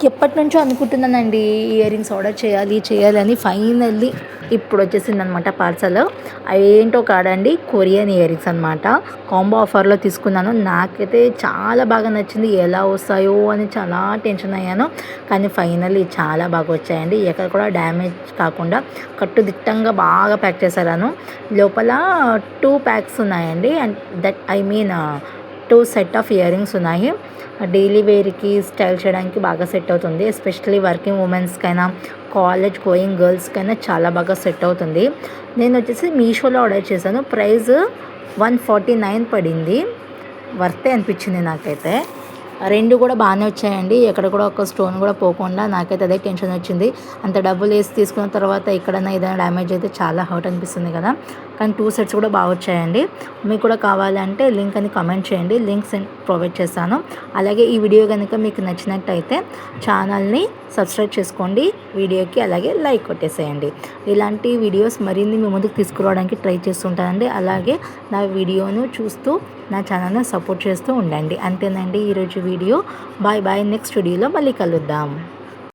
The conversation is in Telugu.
ఎప్పటినుంచో అనుకుంటున్నానండి ఇయర్ రింగ్స్ ఆర్డర్ చేయాలి చేయాలని ఫైనల్లీ ఇప్పుడు వచ్చేసిందనమాట పార్సల్. అవేంటో కాదండి, కొరియన్ ఇయర్ రింగ్స్ అనమాట. కాంబో ఆఫర్లో తీసుకున్నాను. నాకైతే చాలా బాగా నచ్చింది. ఎలా వస్తాయో అని చాలా టెన్షన్ అయ్యాను, కానీ ఫైనల్లీ చాలా బాగా వచ్చాయండి. ఎక్కడ కూడా డ్యామేజ్ కాకుండా కట్టుదిట్టంగా బాగా ప్యాక్ చేశాను. లోపల 2 ప్యాక్స్ ఉన్నాయండి. And that I mean 2 set of ear rings ఉన్నాయి. డైలీ వేర్కి స్టైల్ చేయడానికి బాగా సెట్ అవుతుంది. ఎస్పెషల్లీ వర్కింగ్ ఉమెన్స్కైనా, కాలేజ్ గోయింగ్ గర్ల్స్కైనా చాలా బాగా సెట్ అవుతుంది. నేను వచ్చేసి మీషోలో ఆర్డర్ చేశాను. ప్రైస్ 149 పడింది. వర్తే అనిపించింది నాకైతే. రెండు కూడా బాగానే వచ్చాయండి. ఎక్కడ కూడా ఒక స్టోన్ కూడా పోకుండా. నాకైతే అదే టెన్షన్ వచ్చింది. అంత డబ్బులు వేసి తీసుకున్న తర్వాత ఎక్కడైనా ఏదైనా డ్యామేజ్ అయితే చాలా హర్ట్ అనిపిస్తుంది కదా. కానీ 2 సెట్స్ కూడా బాగా వచ్చాయండి. మీకు కూడా కావాలంటే లింక్ అని కామెంట్ చేయండి. లింక్స్ ప్రొవైడ్ చేస్తాను. అలాగే ఈ వీడియో కనుక మీకు నచ్చినట్టయితే ఛానల్ని సబ్స్క్రైబ్ చేసుకోండి. వీడియోకి అలాగే లైక్ కొట్టేసేయండి. ఇలాంటి వీడియోస్ మరిన్ని మీ ముందుకు తీసుకురావడానికి ట్రై చేస్తుంటానండి. అలాగే నా వీడియోను చూస్తూ నా ఛానల్ని సపోర్ట్ చేస్తూ ఉండండి. అంతేనండి ఈరోజు వీడియో. Bye bye. నెక్స్ట్ వీడియోలో మళ్ళీ కలుద్దాం.